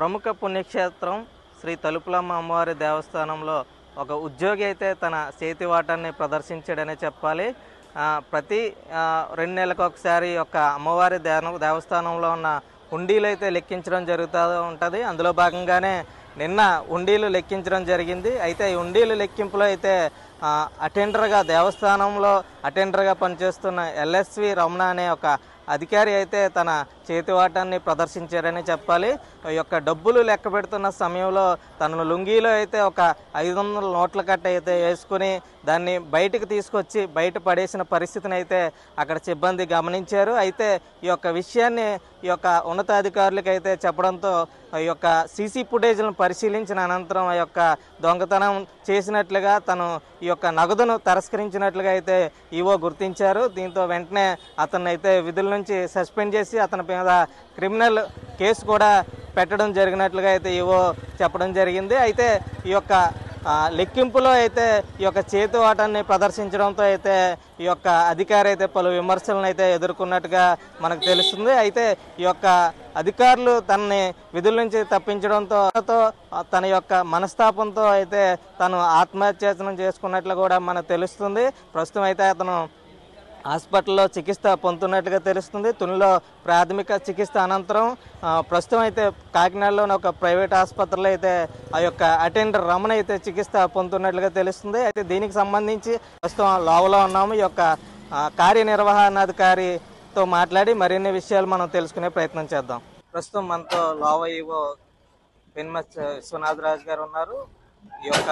ప్రముఖ పుణ్యక్షేత్రం శ్రీ తలుపులమ్మ అమ్మవారి దేవస్థానంలో ఒక ఉద్యోగి అయితే తన చేతివాటాన్ని ప్రదర్శించాడనే చెప్పాలి. ప్రతి 2 నెలలకు ఒకసారి యొక్క అమ్మవారి దేవస్థానంలో ఉన్న హుండీలు అయితే లెక్కించడం జరుగుతూ ఉంటుంది. అందులో భాగంగానే నిన్న హుండీలు లెక్కించడం జరిగింది. అయితే ఈ హుండీలు లెక్కింపులో అయితే అటెండర్గా దేవస్థానంలో అటెండర్గా పనిచేస్తున్న ఎల్ఎస్వి రమణ అనే ఒక అధికారి అయితే తన చేతివాటాన్ని ప్రదర్శించారని చెప్పాలి. ఈ యొక్క డబ్బులు లెక్క పెడుతున్న సమయంలో తన లుంగీలో అయితే ఒక 500 నోట్ల కట్ట అయితే వేసుకుని దాన్ని బయటకు తీసుకొచ్చి బయట పడేసిన పరిస్థితిని అయితే అక్కడ సిబ్బంది గమనించారు. అయితే ఈ యొక్క విషయాన్ని ఈ యొక్క ఉన్నతాధికారులకు అయితే చెప్పడంతో ఈ యొక్క సీసీ ఫుటేజ్లను పరిశీలించిన అనంతరం ఆ యొక్క దొంగతనం చేసినట్లుగా తను ఈ యొక్క నగదును తిరస్కరించినట్లుగా అయితే ఈవో గుర్తించారు. దీంతో వెంటనే అతన్ని అయితే విధుల నుంచి సస్పెండ్ చేసి అతని మీద క్రిమినల్ కేసు కూడా పెట్టడం జరిగినట్లుగా అయితే ఈవో చెప్పడం జరిగింది. అయితే ఈ యొక్క లెక్కింపులో అయితే ఈ యొక్క చేతివాటాన్ని ప్రదర్శించడంతో అయితే ఈ యొక్క అధికారి అయితే పలు విమర్శలను అయితే ఎదుర్కొన్నట్టుగా మనకు తెలుస్తుంది. అయితే ఈ యొక్క అధికారులు తనని విధుల నుంచి తప్పించడంతో తన యొక్క మనస్తాపంతో అయితే తను ఆత్మహత్యాయత్నం చేసుకున్నట్లు కూడా మనకు తెలుస్తుంది. ప్రస్తుతం అయితే అతను హాస్పిటల్లో చికిత్స పొందుతున్నట్టుగా తెలుస్తుంది. తునిలో ప్రాథమిక చికిత్స అనంతరం ప్రస్తుతం అయితే కాకినాడలోని ఒక ప్రైవేట్ ఆసుపత్రిలో అయితే ఆ యొక్క అటెండర్ రమణ అయితే చికిత్స పొందుతున్నట్లుగా తెలుస్తుంది. అయితే దీనికి సంబంధించి ప్రస్తుతం లోవలో ఉన్నాము. ఈ యొక్క కార్యనిర్వహణాధికారితో మాట్లాడి మరిన్ని విషయాలు మనం తెలుసుకునే ప్రయత్నం చేద్దాం. ప్రస్తుతం మనతో లోవ ఈవో పెన్మచ్ విశ్వనాథరాజు గారు ఉన్నారు. ఈ యొక్క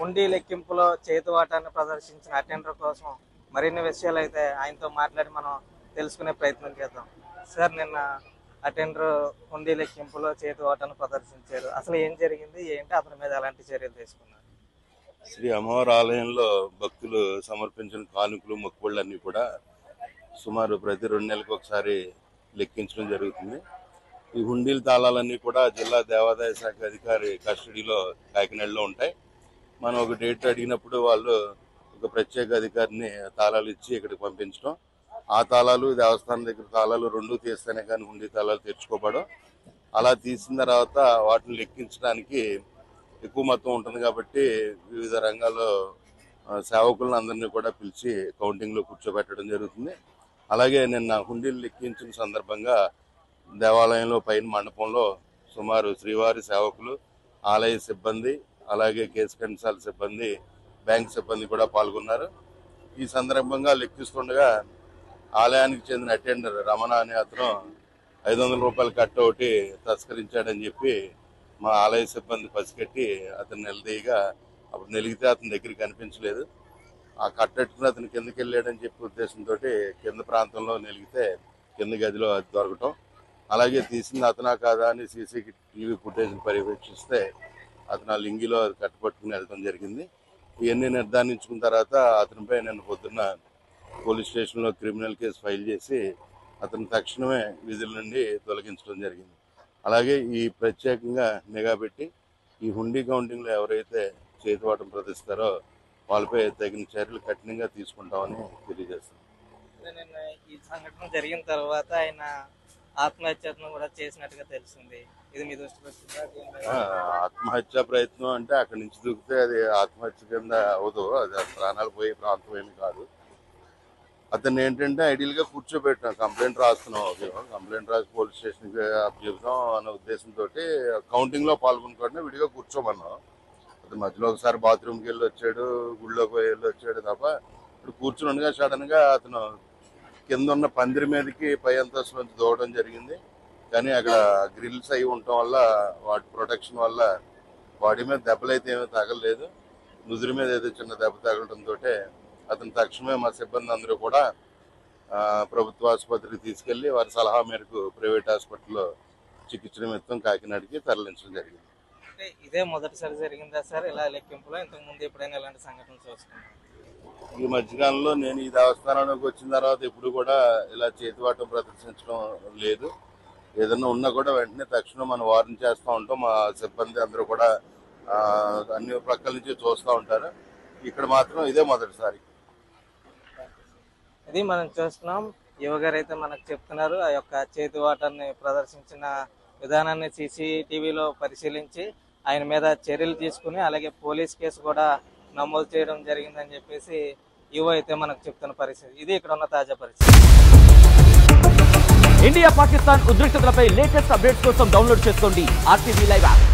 హుండీ లెక్కింపులో చేతివాటాన్ని ప్రదర్శించిన అటెండర్ కోసం మరిన్ని విషయాలు అయితే ఆయనతో మాట్లాడి మనం తెలుసుకునే ప్రయత్నం చేద్దాం. సార్, నిన్న అటెండర్ హుండీ లెక్కింపులో చేతివాటాన్ని ప్రదర్శించారు. అసలు ఏం జరిగింది, ఏంటి, అతని మీద ఎలాంటి చర్యలు తీసుకున్నారు? శ్రీ అమ్మవారి ఆలయంలో భక్తులు సమర్పించిన కానుకలు మొక్కుబళ్ళన్నీ కూడా సుమారు ప్రతి 2 నెలలకు ఒకసారి లెక్కించడం జరుగుతుంది. ఈ హుండీల తాళాలన్నీ కూడా జిల్లా దేవాదాయ శాఖ అధికారి కస్టడీలో కాకినాడలో ఉంటాయి. మనం ఒక డేట్ అడిగినప్పుడు వాళ్ళు ఒక ప్రత్యేక అధికారిని తాళాలు ఇచ్చి ఇక్కడికి పంపించడం, ఆ తాళాలు దేవస్థానం దగ్గర తాళాలు 2 తీస్తేనే కానీ హుండీ తాళాలు తెచ్చుకోబడం. అలా తీసిన తర్వాత వాటిని లెక్కించడానికి ఎక్కువ మొత్తం ఉంటుంది కాబట్టి వివిధ రంగాల్లో సేవకులను అందరినీ కూడా పిలిచి కౌంటింగ్లో కూర్చోబెట్టడం జరుగుతుంది. అలాగే నిన్న హుండీలు లెక్కించిన సందర్భంగా దేవాలయంలో పైన మండపంలో సుమారు శ్రీవారి సేవకులు, ఆలయ సిబ్బంది, అలాగే కేసు కంచాల సిబ్బంది, బ్యాంక్ సిబ్బంది కూడా పాల్గొన్నారు. ఈ సందర్భంగా లెక్కిస్తుండగా ఆలయానికి చెందిన అటెండర్ రమణ అనే అతను 500 రూపాయల కట్ట ఒకటి తస్కరించాడని చెప్పి మా ఆలయ సిబ్బంది పసిగట్టి అతను నిలదీయగా అప్పుడు నిలిగితే అతని దగ్గరికి కనిపించలేదు. ఆ కట్టెట్టుకుని అతను కిందకి వెళ్ళాడని చెప్పి ఉద్దేశంతో కింద ప్రాంతంలో నిలిగితే కింద గదిలో అది దొరకటం, అలాగే తీసింది అతనా కాదా అని CCTV ఫుటేజ్ని పర్యవేక్షిస్తే అతను ఆ లింగిలో కట్టుపట్టుకుని వెళ్ళడం జరిగింది. ఇవన్నీ నిర్ధారించుకున్న తర్వాత అతనిపై నిన్న పొద్దున్న పోలీస్ స్టేషన్లో క్రిమినల్ కేసు ఫైల్ చేసి అతను తక్షణమే విధుల నుండి తొలగించడం జరిగింది. అలాగే ఈ ప్రత్యేకంగా నిఘా పెట్టి ఈ హుండీ కౌంటింగ్లో ఎవరైతే చేతివాటం ప్రదర్శిస్తారో వాళ్ళపై తగిన చర్యలు కఠినంగా తీసుకుంటామని తెలియజేస్తాం. ఈ సంఘటన జరిగిన తర్వాత ఆయన ఆత్మహత్యను కూడా చేసినట్టుగా తెలిసింది. ఇది మీ దృష్టికి వచ్చిందా? ఆత్మహత్య ప్రయత్నం అంటే అక్కడి నుంచి దూకితే అది ఆత్మహత్య కింద అవదు, అది ప్రాణాలు పోయే ప్రాంతం ఏమి కాదు. అతన్ని ఏంటంటే ఐడియల్ గా కూర్చోబెట్టాం, కంప్లైంట్ రాస్తున్నాం, కంప్లైంట్ రాసి పోలీస్ స్టేషన్కి అప్పచెప్తాం అన్న ఉద్దేశంతో కౌంటింగ్ లో పాల్గొనకుండా విడిగా కూర్చోమన్నాం. అతను మధ్యలో ఒకసారి బాత్రూమ్కి వెళ్ళి వచ్చాడు, గుళ్ళోకి వెళ్ళి వచ్చాడు తప్ప ఇప్పుడు కూర్చున్నగా సడన్ గా అతను కింద ఉన్న పందిరి మీదకి పై అంతస్తు నుంచి దూవడం జరిగింది. కానీ అక్కడ గ్రిల్స్ అయి ఉండటం వల్ల వాటి ప్రొటెక్షన్ వల్ల బాడీ మీద దెబ్బలైతే ఏమీ తగలలేదు. నుదురు మీద ఏదో చిన్న దెబ్బ తగలడంతో అతను తక్షణమే మా సిబ్బంది అందరూ కూడా ప్రభుత్వ ఆసుపత్రికి తీసుకెళ్లి వారి సలహా మేరకు ప్రైవేట్ హాస్పిటల్లో చికిత్స నిమిత్తం కాకినాడకి తరలించడం జరిగింది. ఇదే మొదటిసారి జరిగిందా సార్ ఇలా లెక్కింపులో? ఇంతకు ముందు ఎప్పుడైనా ఇలాంటి సంఘటనలు చూసుకున్నాను? ఈ మధ్యకాలంలో నేను ఈ దేవస్థానానికి వచ్చిన తర్వాత ఎప్పుడు కూడా ఇలా చేతివాటం ప్రదర్శించడం లేదు. ఏదన్నా ఉన్నా కూడా వెంటనే తక్షణం మనం వార్న్ చేస్తూ ఉంటాం. మా సిబ్బంది అందరూ కూడా అన్ని ప్రక్కల నుంచి చూస్తూ ఉంటారు. ఇక్కడ మాత్రం ఇదే మొదటిసారి. ఇది మనం చూస్తున్నాం. యువగారు అయితే మనకు చెప్తున్నారు ఆ యొక్క చేతివాటాన్ని ప్రదర్శించిన విధానాన్ని CCTVలో పరిశీలించి ఆయన మీద చర్యలు తీసుకుని అలాగే పోలీస్ కేసు కూడా నమోదు చేయడం జరిగిందని చెప్పేసి ఈవో అయితే మనకు చెప్తున్న పరిస్థితి. ఇది ఇక్కడ ఉన్న తాజా పరిస్థితి. ఇండియా పాకిస్తాన్ ఉద్రిక్తతలపై లేటెస్ట్ అప్డేట్స్ కోసం డౌన్లోడ్ చేసుకోండి RTV Live యాప్.